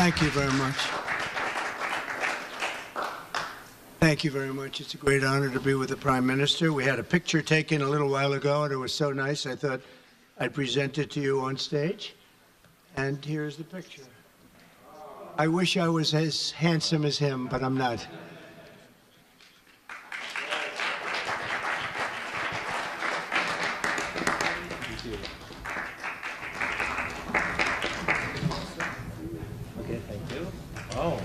Thank you very much. Thank you very much. It's a great honor to be with the Prime Minister. We had a picture taken a little while ago, and it was so nice, I thought I'd present it to you on stage. And here's the picture. I wish I was as handsome as him, but I'm not. Okay, thank you. Oh.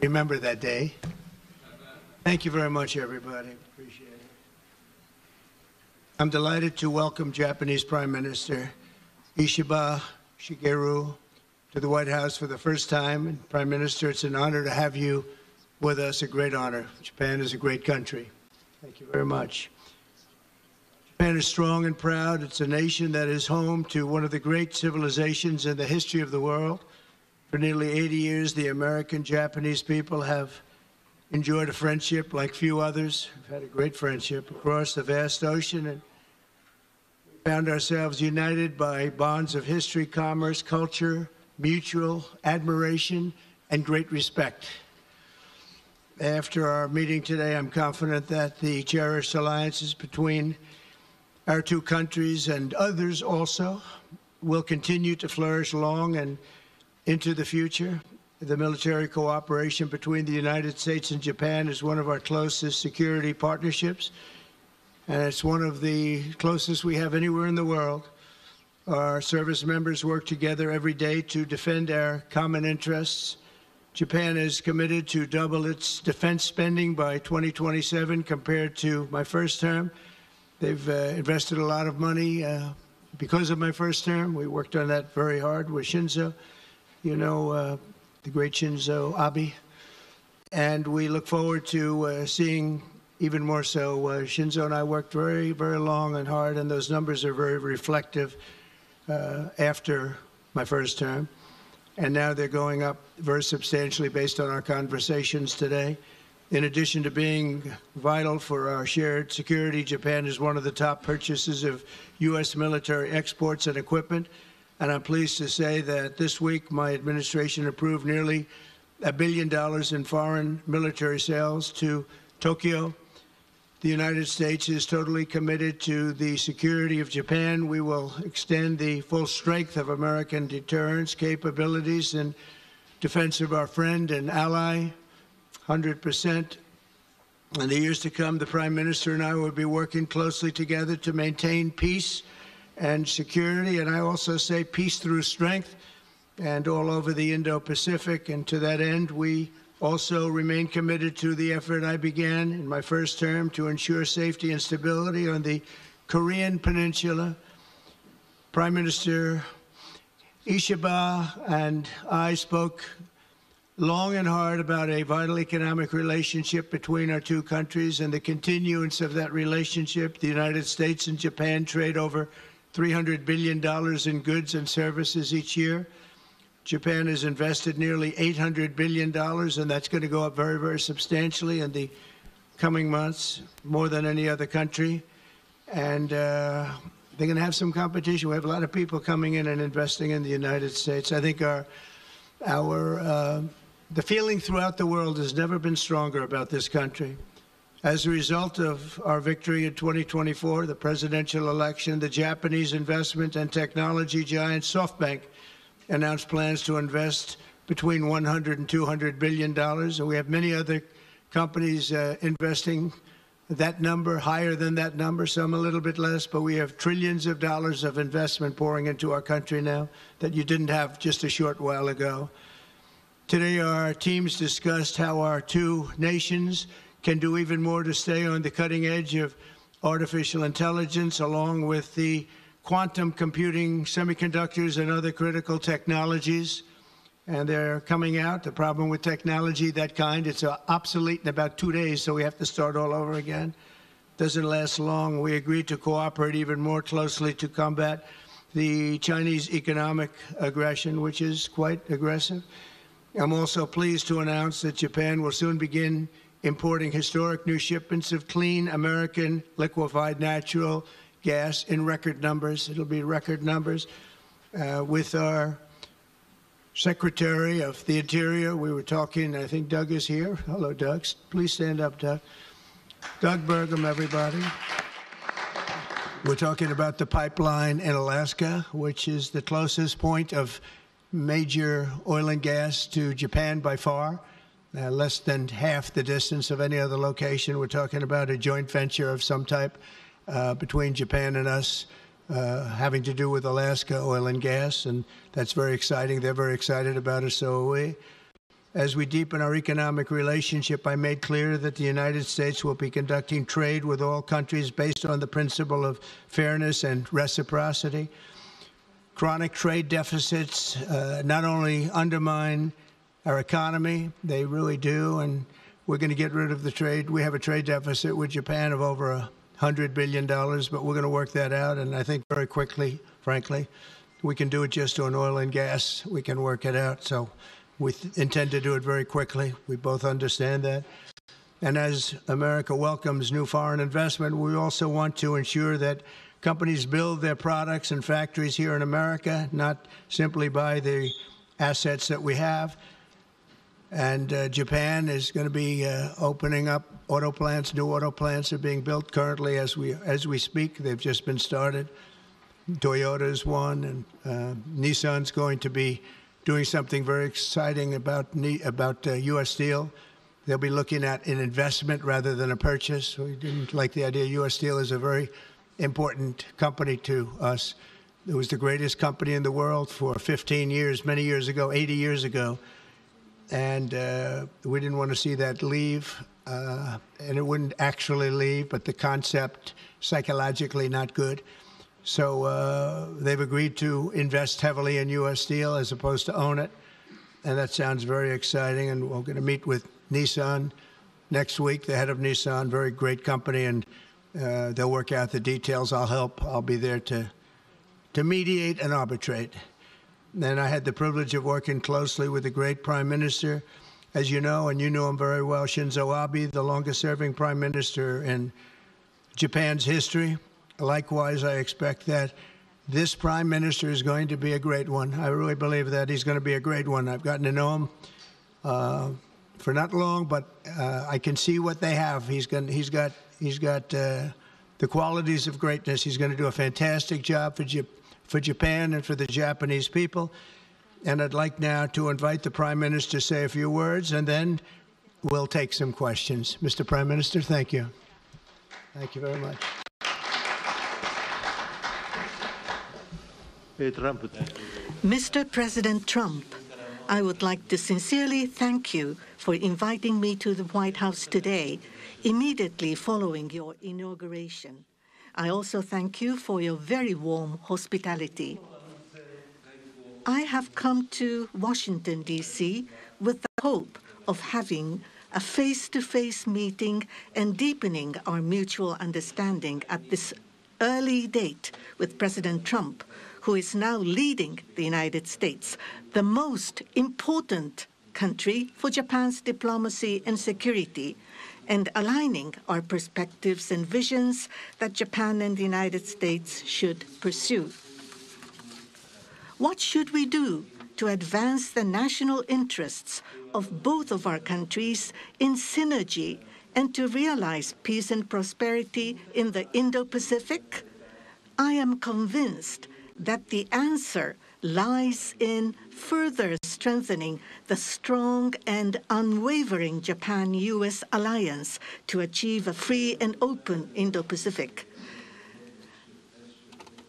Remember that day. Thank you very much, everybody. Appreciate it. I'm delighted to welcome Japanese Prime Minister Ishiba Shigeru to the White House for the first time. And Prime Minister, it's an honor to have you with us, a great honor. Japan is a great country. Thank you very much. Japan is strong and proud. It's a nation that is home to one of the great civilizations in the history of the world. For nearly 80 years, the American-Japanese people have enjoyed a friendship like few others. We've had a great friendship across the vast ocean, and we found ourselves united by bonds of history, commerce, culture, mutual admiration, and great respect. After our meeting today, I'm confident that the cherished alliances between our two countries and others also will continue to flourish long and into the future. The military cooperation between the United States and Japan is one of our closest security partnerships, and it's one of the closest we have anywhere in the world. Our service members work together every day to defend our common interests. Japan is committed to double its defense spending by 2027 compared to my first term. They've invested a lot of money because of my first term. We worked on that very hard with Shinzo. You know, the great Shinzo Abe. And we look forward to seeing even more so. Shinzo and I worked very, very long and hard, and those numbers are very reflective after my first term. And now they're going up very substantially based on our conversations today. In addition to being vital for our shared security, Japan is one of the top purchasers of U.S. military exports and equipment. And I'm pleased to say that this week my administration approved nearly $1 billion in foreign military sales to Tokyo. The United States is totally committed to the security of Japan. We will extend the full strength of American deterrence capabilities in defense of our friend and ally, 100%. In the years to come, the Prime Minister and I will be working closely together to maintain peace and security, and I also say peace through strength, and all over the Indo-Pacific. And to that end, we also remain committed to the effort I began in my first term to ensure safety and stability on the Korean Peninsula. Prime Minister Ishiba and I spoke long and hard about a vital economic relationship between our two countries and the continuance of that relationship. The United States and Japan trade over $300 billion in goods and services each year. Japan has invested nearly $800 billion, and that's going to go up very, very substantially in the coming months, more than any other country. And they're going to have some competition. We have a lot of people coming in and investing in the United States. I think the feeling throughout the world has never been stronger about this country. As a result of our victory in 2024, the presidential election, the Japanese investment and technology giant SoftBank announced plans to invest between $100 and $200 billion. And we have many other companies investing that number, higher than that number, some a little bit less, but we have trillions of dollars of investment pouring into our country now that you didn't have just a short while ago. Today, our teams discussed how our two nations can do even more to stay on the cutting edge of artificial intelligence, along with the quantum computing, semiconductors, and other critical technologies. And they're coming out. The problem with technology, that kind, it's obsolete in about 2 days, so we have to start all over again. Doesn't last long. We agreed to cooperate even more closely to combat the Chinese economic aggression, which is quite aggressive. I'm also pleased to announce that Japan will soon begin importing historic new shipments of clean American liquefied natural gas in record numbers. It'll be record numbers. With our Secretary of the Interior, we were talking, I think Doug is here. Hello, Doug. Please stand up, Doug. Doug Burgum, everybody. We're talking about the pipeline in Alaska, which is the closest point of major oil and gas to Japan by far, less than half the distance of any other location. We're talking about a joint venture of some type between Japan and us, having to do with Alaska oil and gas, and that's very exciting. They're very excited about it, so are we. As we deepen our economic relationship, I made clear that the United States will be conducting trade with all countries based on the principle of fairness and reciprocity. Chronic trade deficits not only undermine our economy, they really do, and we're going to get rid of the trade. We have a trade deficit with Japan of over $100 billion, but we're going to work that out, and I think very quickly, frankly. We can do it just on oil and gas. We can work it out, so we intend to do it very quickly. We both understand that. And as America welcomes new foreign investment, we also want to ensure that companies build their products and factories here in America, not simply buy the assets that we have. And Japan is going to be opening up auto plants. New auto plants are being built currently as we speak. They've just been started. Toyota's one, and Nissan's going to be doing something very exciting about U.S. Steel. They'll be looking at an investment rather than a purchase. We didn't like the idea. U.S. Steel is a very important company to us. It was the greatest company in the world for 15 years, many years ago, 80 years ago. And we didn't want to see that leave. And it wouldn't actually leave, but the concept, psychologically not good. So they've agreed to invest heavily in U.S. Steel as opposed to own it. And that sounds very exciting. And we're going to meet with Nissan next week, the head of Nissan, very great company. And they'll work out the details. I'll help. I'll be there to mediate and arbitrate. And I had the privilege of working closely with the great Prime Minister, as you know, and you know him very well, Shinzo Abe, the longest-serving Prime Minister in Japan's history. Likewise, I expect that this Prime Minister is going to be a great one. I really believe that he's going to be a great one. I've gotten to know him for not long, but I can see what they have. He's got the qualities of greatness. He's going to do a fantastic job for Japan and for the Japanese people. And I'd like now to invite the Prime Minister to say a few words, and then we'll take some questions. Mr. Prime Minister, thank you. Thank you very much. Mr. President Trump, I would like to sincerely thank you for inviting me to the White House today, immediately following your inauguration. I also thank you for your very warm hospitality. I have come to Washington, D.C. with the hope of having a face-to-face meeting and deepening our mutual understanding at this early date with President Trump, who is now leading the United States, the most important country for Japan's diplomacy and security, and aligning our perspectives and visions that Japan and the United States should pursue. What should we do to advance the national interests of both of our countries in synergy and to realize peace and prosperity in the Indo-Pacific? I am convinced that the answer lies in further strengthening the strong and unwavering Japan-U.S. alliance to achieve a free and open Indo-Pacific.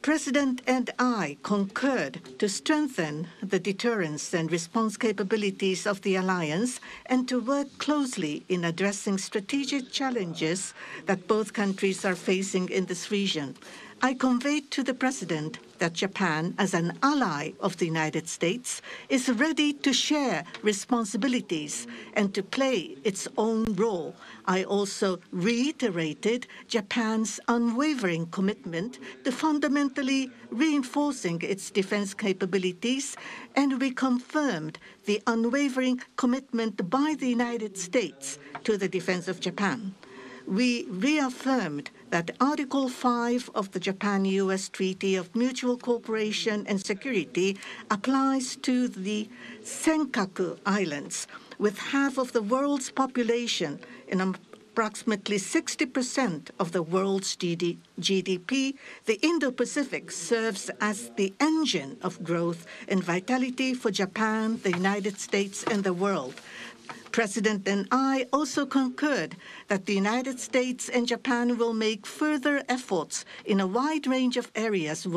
President and I concurred to strengthen the deterrence and response capabilities of the alliance and to work closely in addressing strategic challenges that both countries are facing in this region. I conveyed to the President that Japan, as an ally of the United States, is ready to share responsibilities and to play its own role. I also reiterated Japan's unwavering commitment to fundamentally reinforcing its defense capabilities, and we confirmed the unwavering commitment by the United States to the defense of Japan. We reaffirmed that Article 5 of the Japan-U.S. Treaty of Mutual Cooperation and Security applies to the Senkaku Islands, with half of the world's population and approximately 60% of the world's GDP. The Indo-Pacific serves as the engine of growth and vitality for Japan, the United States, and the world. President and I also concurred that the United States and Japan will make further efforts in a wide range of areas,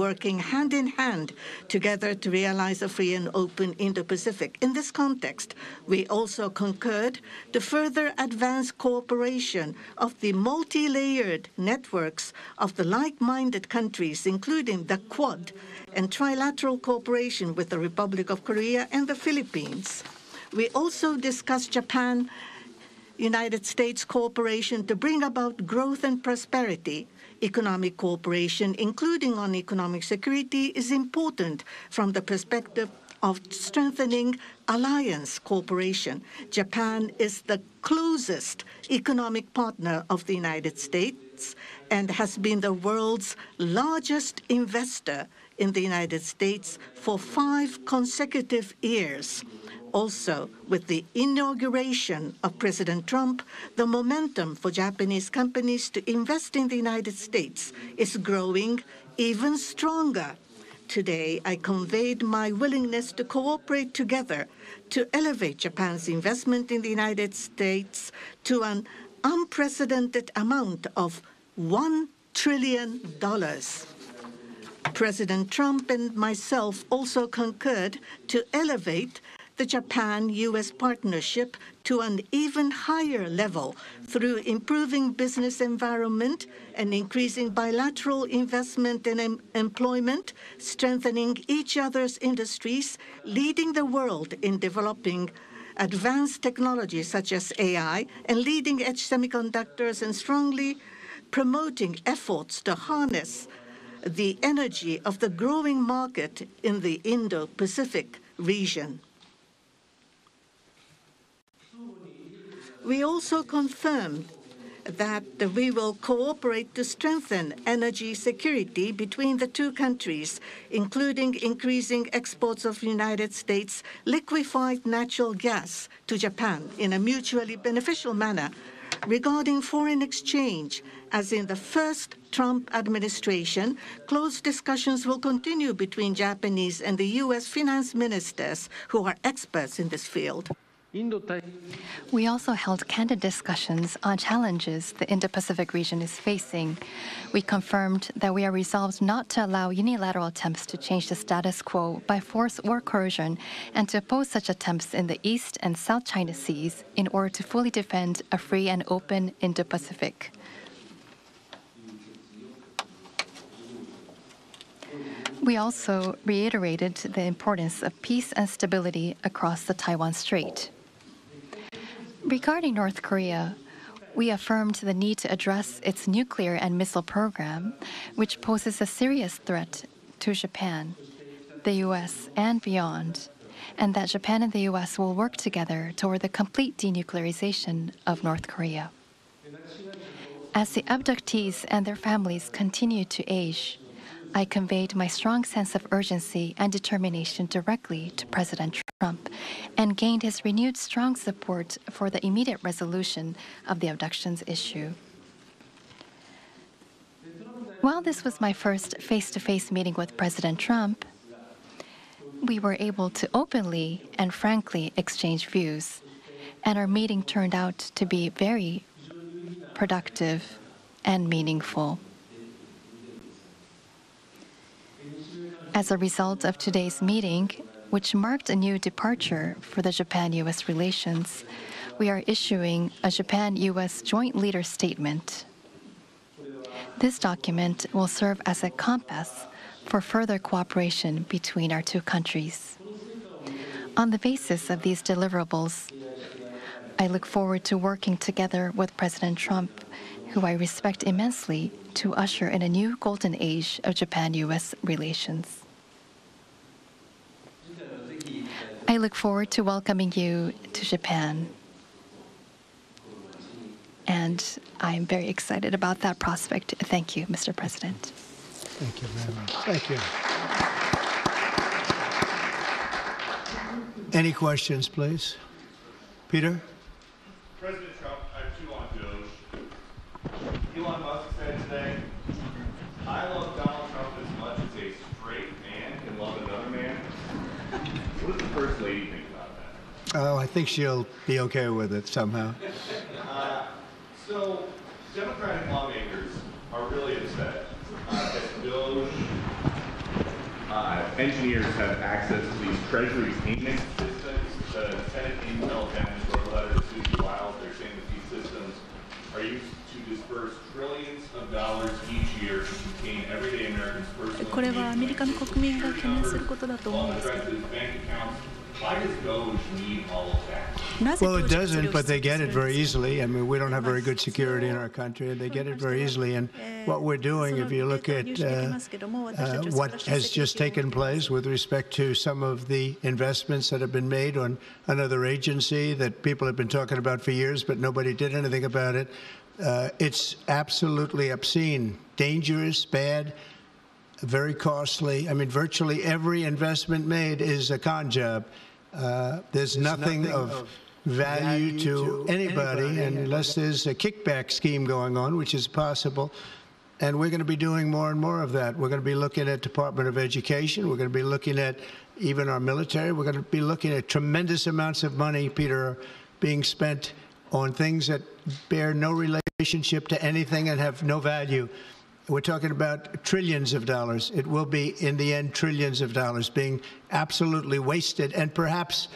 working hand in hand together to realize a free and open Indo-Pacific. In this context, we also concurred to further advance cooperation of the multi-layered networks of the like-minded countries, including the Quad, and trilateral cooperation with the Republic of Korea and the Philippines. We also discussed Japan-United States cooperation to bring about growth and prosperity. Economic cooperation, including on economic security, is important from the perspective of strengthening alliance cooperation. Japan is the closest economic partner of the United States and has been the world's largest investor in the United States for 5 consecutive years. Also, with the inauguration of President Trump, the momentum for Japanese companies to invest in the United States is growing even stronger. Today, I conveyed my willingness to cooperate together to elevate Japan's investment in the United States to an unprecedented amount of $1 trillion. President Trump and myself also concurred to elevate the Japan-U.S. partnership to an even higher level through improving business environment and increasing bilateral investment and employment, strengthening each other's industries, leading the world in developing advanced technologies such as AI and leading-edge semiconductors, and strongly promoting efforts to harness the energy of the growing market in the Indo-Pacific region. We also confirmed that we will cooperate to strengthen energy security between the two countries, including increasing exports of United States liquefied natural gas to Japan in a mutually beneficial manner. Regarding foreign exchange, as in the first Trump administration, close discussions will continue between Japanese and the U.S. finance ministers who are experts in this field. We also held candid discussions on challenges the Indo-Pacific region is facing. We confirmed that we are resolved not to allow unilateral attempts to change the status quo by force or coercion, and to oppose such attempts in the East and South China Seas in order to fully defend a free and open Indo-Pacific. We also reiterated the importance of peace and stability across the Taiwan Strait. Regarding North Korea, we affirmed the need to address its nuclear and missile program, which poses a serious threat to Japan, the U.S., and beyond, and that Japan and the U.S. will work together toward the complete denuclearization of North Korea. As the abductees and their families continue to age, I conveyed my strong sense of urgency and determination directly to President Trump, and gained his renewed strong support for the immediate resolution of the abductions issue. While this was my first face-to-face meeting with President Trump, we were able to openly and frankly exchange views, and our meeting turned out to be very productive and meaningful. As a result of today's meeting, which marked a new departure for the Japan-U.S. relations, we are issuing a Japan-U.S. Joint Leader Statement. This document will serve as a compass for further cooperation between our two countries. On the basis of these deliverables, I look forward to working together with President Trump, who I respect immensely, to usher in a new golden age of Japan-U.S. relations. I look forward to welcoming you to Japan, and I'm very excited about that prospect. Thank you, Mr. President. Thank you very much. Thank you. Any questions, please? Peter? President Trump, I have two on Doge. Elon Musk said today, I love Donald Trump as much as a straight man can love another man. What does the First Lady think about that? Oh, I think she'll be okay with it somehow. So, Democratic lawmakers are really upset that Doge engineers have access to these Treasury payment systems. The Senate Intel Defense wrote a letter to Susie Wiles. They're saying that these systems are used to disperse trillions of dollars each year to contain everyday Americans' personal これはアメリカの国民が懸念することだと思うんですけど。 bank accounts. Why does Doge need all of that? Well, it doesn't, but they get it very easily. I mean, we don't have very good security in our country, and they get it very easily. And what we're doing, if you look at what has just taken place with respect to some of the investments that have been made on another agency that people have been talking about for years, but nobody did anything about it, it's absolutely obscene, dangerous, bad, very costly. I mean, virtually every investment made is a con job. There's nothing of value to anybody unless there's a kickback scheme going on, which is possible. And we're going to be doing more and more of that. We're going to be looking at Department of Education. We're going to be looking at even our military. We're going to be looking at tremendous amounts of money, Peter, being spent on things that bear no relationship to anything and have no value. We're talking about trillions of dollars. It will be, in the end, trillions of dollars being absolutely wasted, and perhaps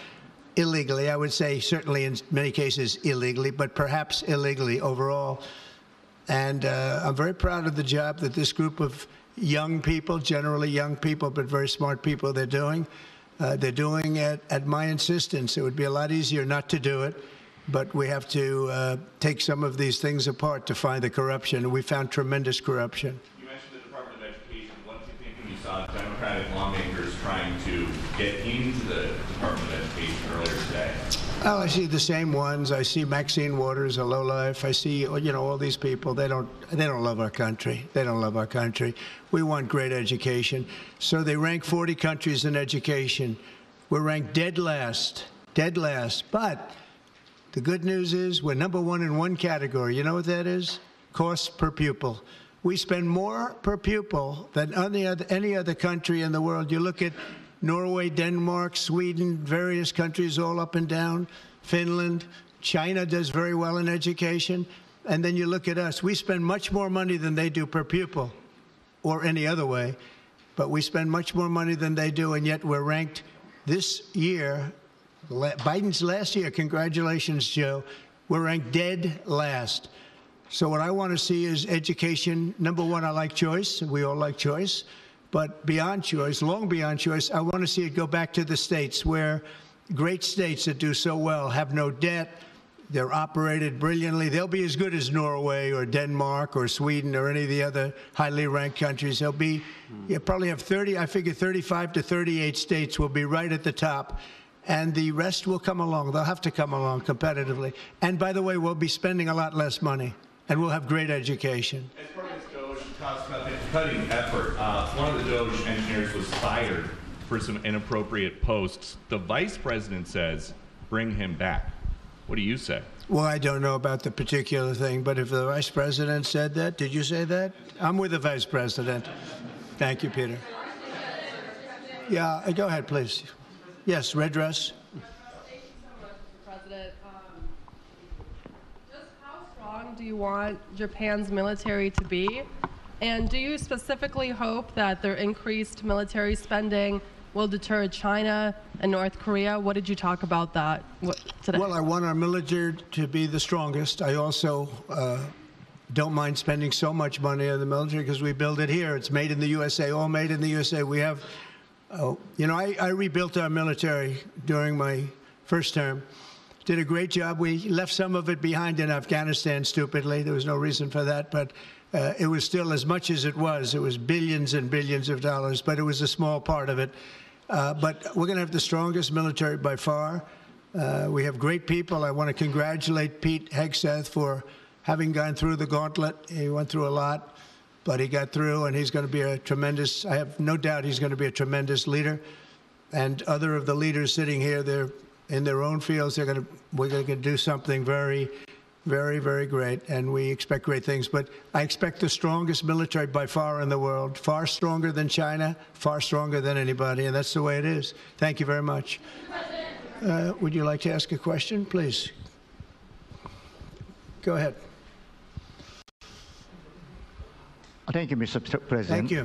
illegally. I would say certainly in many cases illegally, but perhaps illegally overall. And I'm very proud of the job that this group of young people, generally young people, but very smart people, they're doing. They're doing it at my insistence. It would be a lot easier not to do it. But we have to take some of these things apart to find the corruption. We found tremendous corruption. You mentioned the Department of Education. What did you think when you saw Democratic lawmakers trying to get into the Department of Education earlier today? Oh, I see the same ones. I see Maxine Waters, a lowlife. I see, all these people. They don't love our country. They don't love our country. We want great education. So they rank 40 countries in education. We're ranked dead last. But the good news is we're number one in one category. You know what that is? Cost per pupil. We spend more per pupil than any other country in the world. You look at Norway, Denmark, Sweden, various countries all up and down, Finland. China does very well in education. And then you look at us. We spend much more money than they do per pupil or any other way. But we spend much more money than they do, and yet we're ranked this year. Biden's last year, congratulations, Joe, we're ranked dead last. So what I want to see is education. Number one, I like choice. We all like choice. But beyond choice, long beyond choice, I want to see it go back to the states where great states that do so well have no debt. They're operated brilliantly. They'll be as good as Norway or Denmark or Sweden or any of the other highly ranked countries. They'll be, probably have 35 to 38 states will be right at the top. And the rest will come along. They'll have to come along competitively. And by the way, we'll be spending a lot less money, and we'll have great education. As part of this Doge cost-cutting effort, one of the Doge engineers was fired for some inappropriate posts. The vice president says, bring him back. What do you say? Well, I don't know about the particular thing, but if the vice president said that, did you say that? I'm with the vice president. Thank you, Peter. Yeah, go ahead, please. Yes, red dress. Thank you so much, Mr. President. Just how strong do you want Japan's military to be? And do you specifically hope that their increased military spending will deter China and North Korea? What did you talk about that today? Well, I want our military to be the strongest. I also don't mind spending so much money on the military because we build it here. It's made in the USA, all made in the USA. We have, you know, I rebuilt our military during my first term. Did a great job. We left some of it behind in Afghanistan, stupidly. There was no reason for that, but it was still as much as it was. It was billions and billions of dollars, but it was a small part of it. But we're going to have the strongest military by far. We have great people. I want to congratulate Pete Hegseth for having gone through the gauntlet. He went through a lot, but he got through, and he's going to be a tremendous, I have no doubt he's going to be a tremendous leader. And other of the leaders sitting here, they're in their own fields. We're going to do something very, very, very great, and we expect great things. But I expect the strongest military by far in the world, far stronger than China, far stronger than anybody, and that's the way it is. Thank you very much. Would you like to ask a question, please? Go ahead. Thank you, Mr. President. Thank you.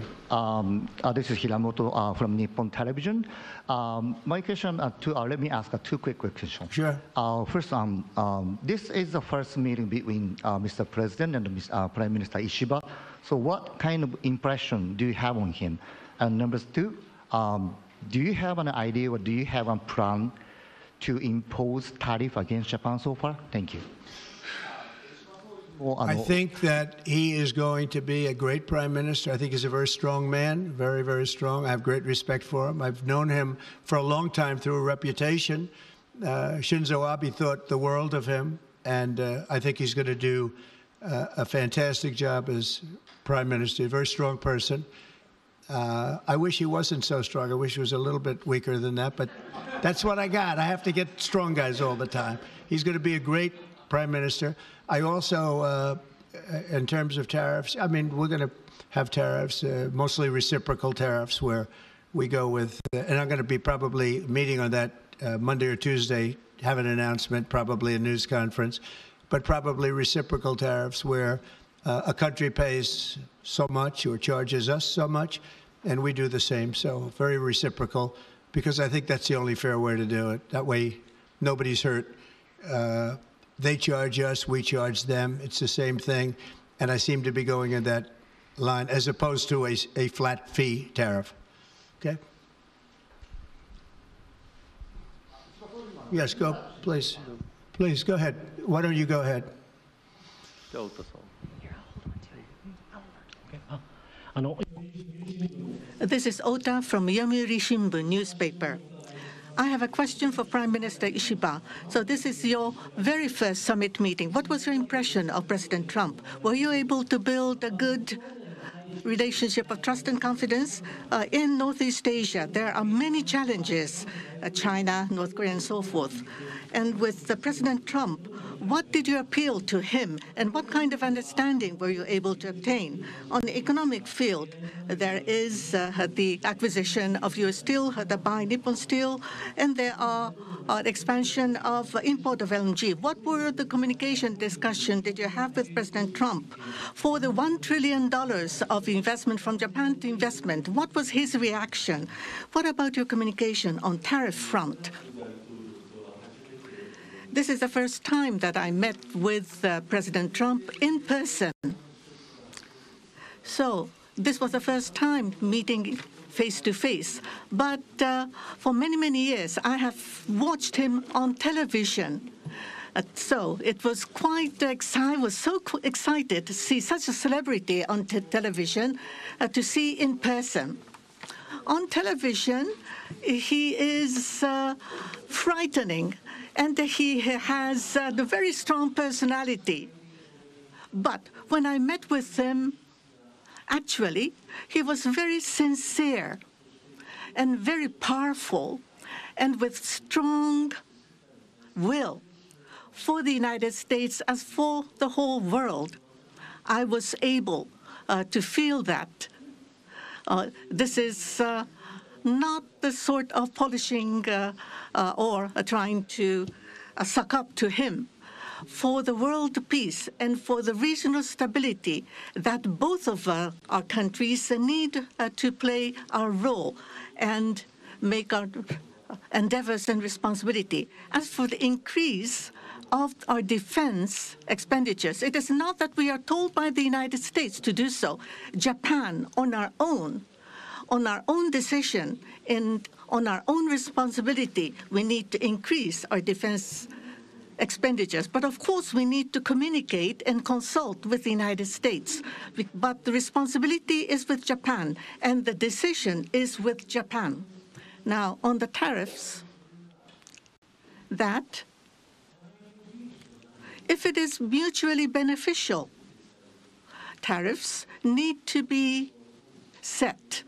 This is Hiramoto from Nippon Television. My question, let me ask two quick questions. Sure. First, this is the first meeting between Mr. President and Prime Minister Ishiba. So what kind of impression do you have on him? And number two, do you have an idea or do you have a plan to impose tariff against Japan so far? Thank you. I think that he is going to be a great prime minister. I think he's a very strong man, very, very strong. I have great respect for him. I've known him for a long time through a reputation. Shinzo Abe thought the world of him, and I think he's going to do a fantastic job as prime minister. A very strong person. I wish he wasn't so strong. I wish he was a little bit weaker than that, but that's what I got. I have to get strong guys all the time. He's going to be a great prime minister. I also, in terms of tariffs, I mean, we're going to have tariffs, mostly reciprocal tariffs, where we go with, and I'm going to be probably meeting on that Monday or Tuesday, have an announcement, probably a news conference, but probably reciprocal tariffs where a country pays so much or charges us so much, and we do the same. So very reciprocal, because I think that's the only fair way to do it. That way, nobody's hurt. They charge us, we charge them. It's the same thing. And I seem to be going in that line as opposed to a flat fee tariff. Okay? Yes, go, please. Please, go ahead. Why don't you go ahead? This is Ota from Yomiuri Shimbun newspaper. I have a question for Prime Minister Ishiba. So this is your very first summit meeting. What was your impression of President Trump? Were you able to build a good relationship of trust and confidence? In Northeast Asia, there are many challenges, China, North Korea, and so forth. And with President Trump, what did you appeal to him, and what kind of understanding were you able to obtain? On the economic field, there is the acquisition of U.S. Steel, the buy Nippon Steel, and there are expansion of import of LNG. What were the communication discussion did you have with President Trump for the $1 trillion of investment from Japan to investment? What was his reaction? What about your communication on tariff front? This is the first time that I met with President Trump in person. So this was the first time meeting face-to-face. But for many, many years, I have watched him on television. So it was quite I was so excited to see such a celebrity on television, to see in person. On television, he is frightening. And he has the very strong personality. But when I met with him, actually, he was very sincere and very powerful and with strong will for the United States as for the whole world. I was able to feel that. This is not the sort of polishing or trying to suck up to him. For the world peace and for the regional stability that both of our countries need to play our role and make our endeavors and responsibility. As for the increase of our defense expenditures. It is not that we are told by the United States to do so. Japan, on our own decision and on our own responsibility, we need to increase our defense expenditures. But of course, we need to communicate and consult with the United States. But the responsibility is with Japan, and the decision is with Japan. Now, on the tariffs, that if it is mutually beneficial, tariffs need to be set.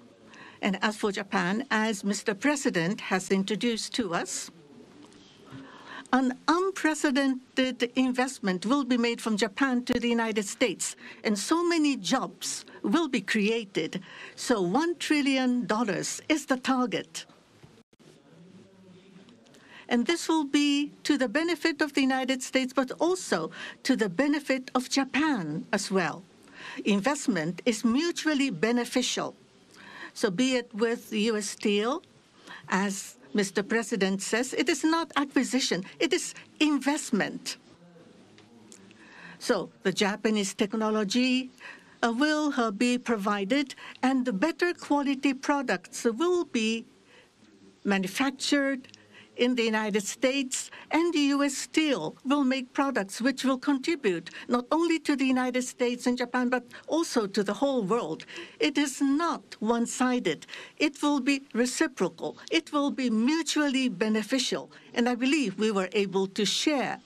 And as for Japan, as Mr. President has introduced to us, an unprecedented investment will be made from Japan to the United States, and so many jobs will be created. So $1 trillion is the target. And this will be to the benefit of the United States, but also to the benefit of Japan as well. Investment is mutually beneficial. So be it with U.S. Steel, as Mr. President says, it is not acquisition, it is investment. So the Japanese technology will be provided, and the better quality products will be manufactured in the United States, and the U.S. Steel will make products which will contribute not only to the United States and Japan, but also to the whole world. It is not one-sided. It will be reciprocal. It will be mutually beneficial. And I believe we were able to share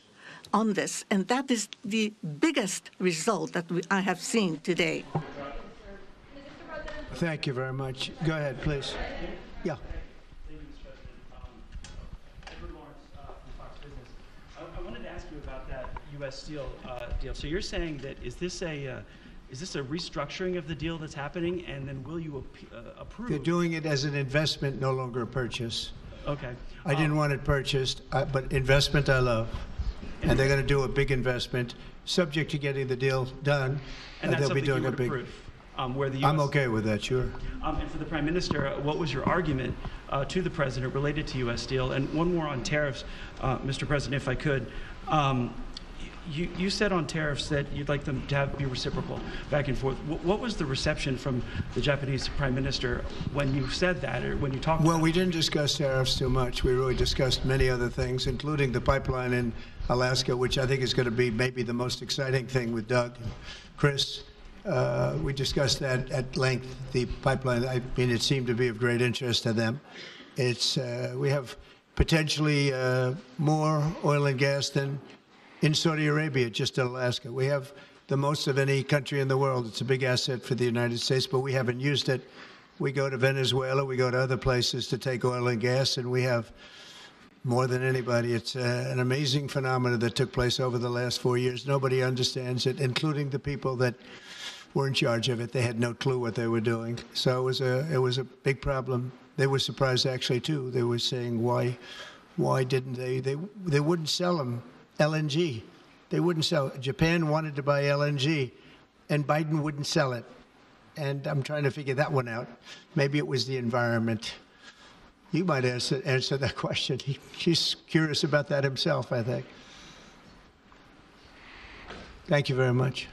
on this, and that is the biggest result that I have seen today. Thank you very much. Go ahead, please. Yeah. About that U.S. Steel deal. So you're saying that is this a restructuring of the deal that's happening, and then will you approve? They're doing it as an investment, no longer a purchase. Okay. I didn't want it purchased, but investment I love. And they're going to do a big investment, subject to getting the deal done. And that's they'll be doing you a would big. Approve, where the US, I'm okay with that, sure. And for the Prime Minister, what was your argument to the President related to U.S. Steel? And one more on tariffs, Mr. President, if I could. You said on tariffs that you'd like them to be reciprocal back and forth. What was the reception from the Japanese Prime Minister when you said that, or when you talked Well, about we didn't discuss tariffs too much. We really discussed many other things, including the pipeline in Alaska, which I think is going to be maybe the most exciting thing with Doug and Chris. We discussed that at length, the pipeline. I mean, it seemed to be of great interest to them. It's we have potentially more oil and gas than in Saudi Arabia, just in Alaska. We have the most of any country in the world. It's a big asset for the United States, but we haven't used it. We go to Venezuela, we go to other places to take oil and gas, and we have more than anybody. It's an amazing phenomenon that took place over the last 4 years. Nobody understands it, including the people that were in charge of it. They had no clue what they were doing. So it was a big problem. They were surprised, actually, too. They were saying, why didn't they wouldn't sell them LNG. They wouldn't sell it. Japan wanted to buy LNG, and Biden wouldn't sell it. And I'm trying to figure that one out. Maybe it was the environment. You might answer that question. He's curious about that himself, I think. Thank you very much.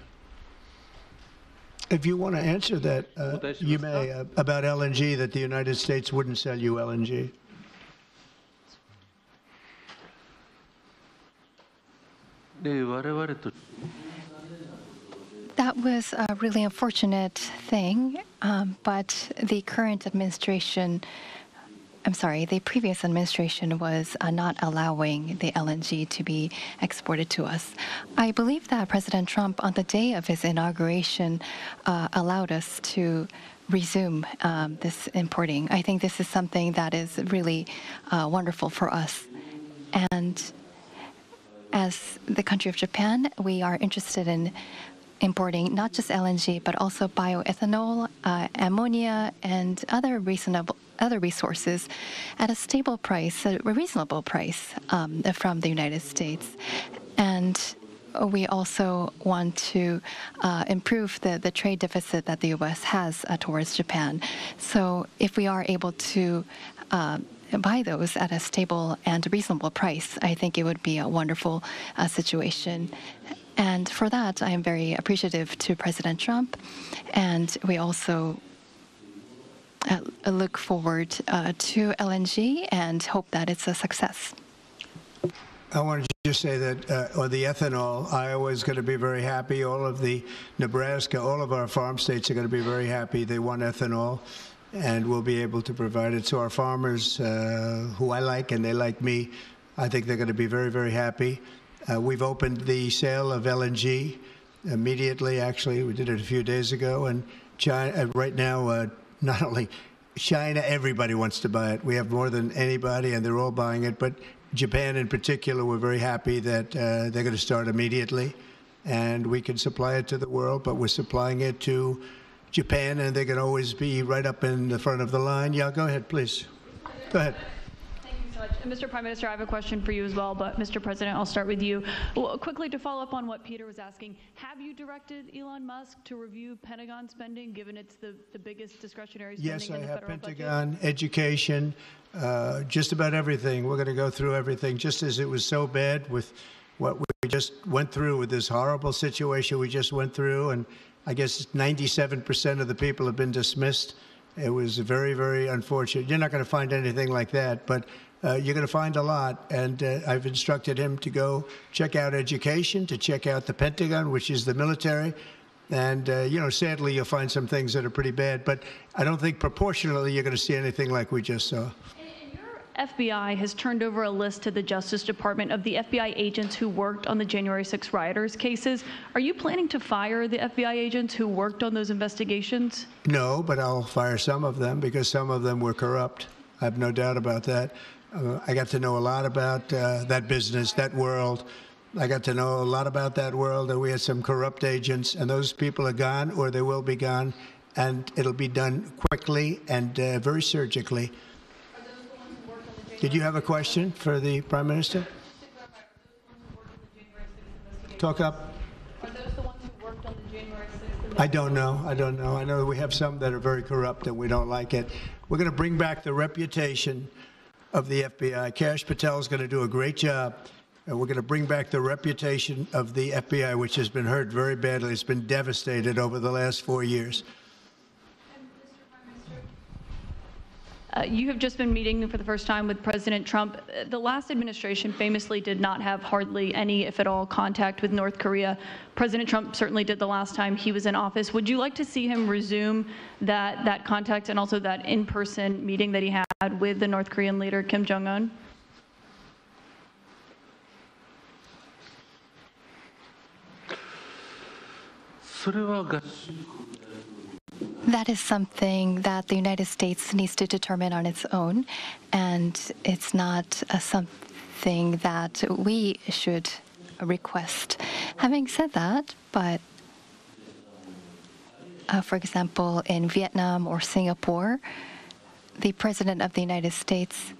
If you want to answer that, you may, about LNG, that the United States wouldn't sell you LNG. That was a really unfortunate thing, but the current administration, the previous administration was not allowing the LNG to be exported to us. I believe that President Trump, on the day of his inauguration, allowed us to resume this importing. I think this is something that is really wonderful for us. And as the country of Japan, we are interested in importing not just LNG, but also bioethanol, ammonia, and other resources at a stable price, a reasonable price from the United States. And we also want to improve the trade deficit that the U.S. has towards Japan. So if we are able to buy those at a stable and reasonable price, I think it would be a wonderful situation. And for that, I am very appreciative to President Trump. And we also look forward to LNG and hope that it's a success. I wanted to just say that on the ethanol, Iowa is going to be very happy. All of the Nebraska, all of our farm states are going to be very happy. They want ethanol, and we'll be able to provide it. So our farmers, who I like and they like me, I think they're going to be very, very happy. We've opened the sale of LNG immediately. Actually, we did it a few days ago. And China, right now, not only China, everybody wants to buy it. We have more than anybody, and they're all buying it. But Japan in particular, we're very happy that they're going to start immediately. And we can supply it to the world, but we're supplying it to Japan, and they can always be right up in the front of the line. Yeah, go ahead, please. Go ahead. Mr. Prime Minister, I have a question for you as well, but Mr. President, I'll start with you. Well, quickly, to follow up on what Peter was asking, have you directed Elon Musk to review Pentagon spending, given it's the biggest discretionary spending Yes, in the I have federal Pentagon, budget? education, just about everything. We're going to go through everything, just as it was so bad with what we just went through with this horrible situation we just went through, and I guess 97% of the people have been dismissed. It was very, very unfortunate. You're not going to find anything like that, but you're going to find a lot. And I've instructed him to go check out education, to check out the Pentagon, which is the military. And, sadly, you'll find some things that are pretty bad. But I don't think proportionally you're going to see anything like we just saw. FBI has turned over a list to the Justice Department of the FBI agents who worked on the January 6 rioters cases. Are you planning to fire the FBI agents who worked on those investigations? No, but I'll fire some of them because some of them were corrupt. I have no doubt about that. I got to know a lot about that business, that world. I got to know a lot about that world, and we had some corrupt agents, and those people are gone, or they will be gone, and it'll be done quickly and very surgically. Did you have a question for the Prime Minister? Talk up. Are those the ones who worked on the January 6th? I don't know. I know we have some that are very corrupt and we don't like it. We're going to bring back the reputation of the FBI. Kash Patel is going to do a great job. And we're going to bring back the reputation of the FBI, which has been hurt very badly. It's been devastated over the last 4 years. You have just been meeting for the first time with President Trump. The last administration famously did not have hardly any, if at all, contact with North Korea. President Trump certainly did the last time he was in office. Would you like to see him resume that contact and also that in-person meeting that he had with the North Korean leader, Kim Jong-un? That is something that the United States needs to determine on its own, and it's not something that we should request. Having said that, but for example, in Vietnam or Singapore, the President of the United States,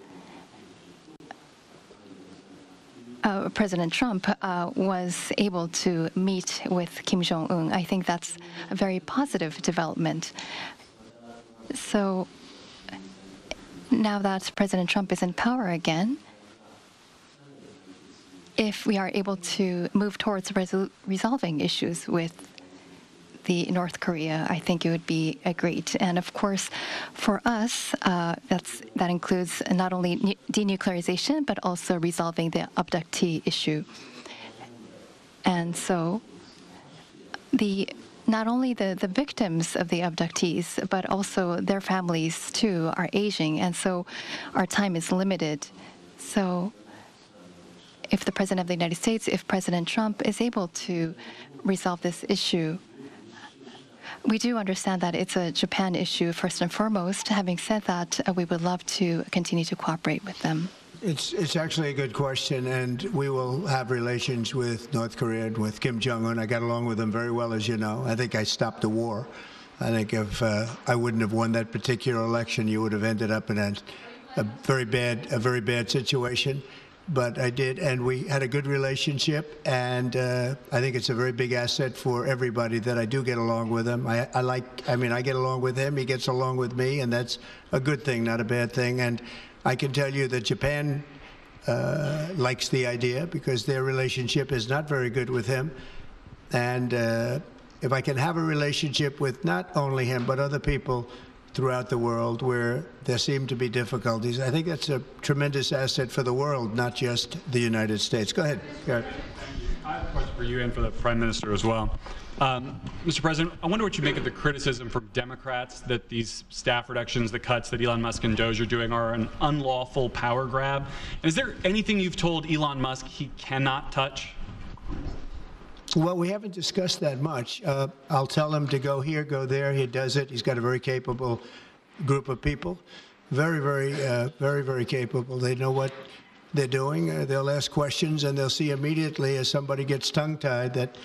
President Trump, was able to meet with Kim Jong-un. I think that's a very positive development. So now that President Trump is in power again, if we are able to move towards resolving issues with the North Korea, I think it would be great. And of course, for us, that includes not only denuclearization, but also resolving the abductee issue. And so not only the victims of the abductees, but also their families too are aging. And so our time is limited. So if the President of the United States, if President Trump is able to resolve this issue, we do understand that it's a Japan issue first and foremost. Having said that, we would love to continue to cooperate with them. It's actually a good question, and we will have relations with North Korea and with Kim Jong-un. I got along with him very well, as you know. I think I stopped the war. I think if I wouldn't have won that particular election, you would have ended up in a very bad situation. But I did, and we had a good relationship, and I think it's a very big asset for everybody that I do get along with him. I get along with him, he gets along with me, and that's a good thing, not a bad thing. And I can tell you that Japan likes the idea because their relationship is not very good with him. And if I can have a relationship with not only him, but other people throughout the world where there seem to be difficulties, I think that's a tremendous asset for the world, not just the United States. Go ahead, Garrett. I have a question for you and for the Prime Minister as well. Mr. President, I wonder what you make of the criticism from Democrats that these staff reductions, the cuts that Elon Musk and Doge are doing are an unlawful power grab. And is there anything you've told Elon Musk he cannot touch? Well, we haven't discussed that much. I'll tell him to go here, go there. He does it. He's got a very capable group of people. Very capable. They know what they're doing. They'll ask questions, and they'll see immediately as somebody gets tongue-tied that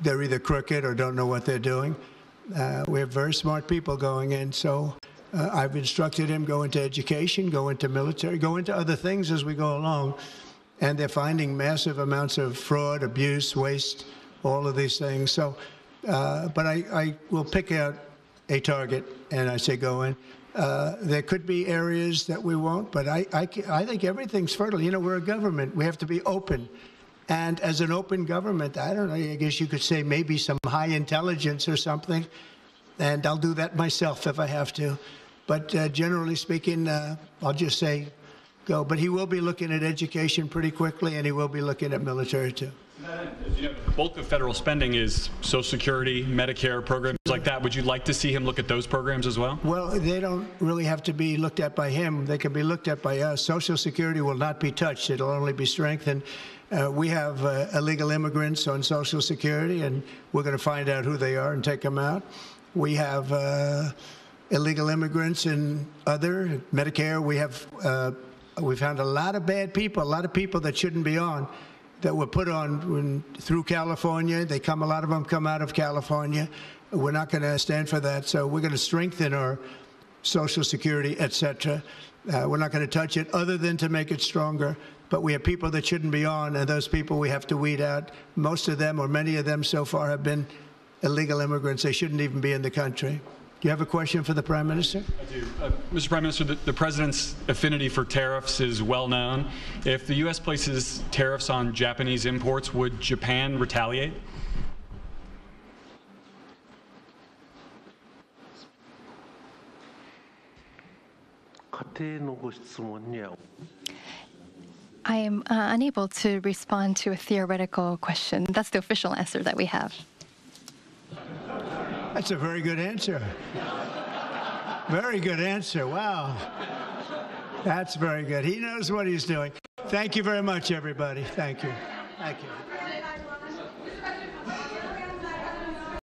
they're either crooked or don't know what they're doing. We have very smart people going in, so I've instructed him go into education, go into military, go into other things as we go along. And they're finding massive amounts of fraud, abuse, waste, all of these things. So, but I will pick out a target, and I say go in. There could be areas that we won't, but I think everything's fertile. You know, we're a government. We have to be open. And as an open government, I don't know, I guess you could say maybe some high intelligence or something. And I'll do that myself if I have to. But generally speaking, I'll just say go. But he will be looking at education pretty quickly, and he will be looking at military too. As you know, the bulk of federal spending is Social Security, Medicare, programs like that. Would you like to see him look at those programs as well? Well, they don't really have to be looked at by him. They can be looked at by us. Social Security will not be touched. It'll only be strengthened. We have illegal immigrants on Social Security, and we're going to find out who they are and take them out. We have illegal immigrants in other Medicare. We found a lot of bad people, a lot of people that shouldn't be on, that were put on through California. A lot of them come out of California. We're not going to stand for that. So we're going to strengthen our Social Security, et cetera. We're not going to touch it other than to make it stronger. But we have people that shouldn't be on, and those people we have to weed out. Most of them, or many of them so far, have been illegal immigrants. They shouldn't even be in the country. Do you have a question for the Prime Minister? I do. Mr. Prime Minister, the President's affinity for tariffs is well known. If the U.S. places tariffs on Japanese imports, would Japan retaliate? I am unable to respond to a theoretical question. That's the official answer that we have. That's a very good answer. Very good answer. Wow. That's very good. He knows what he's doing. Thank you very much, everybody. Thank you. Thank you.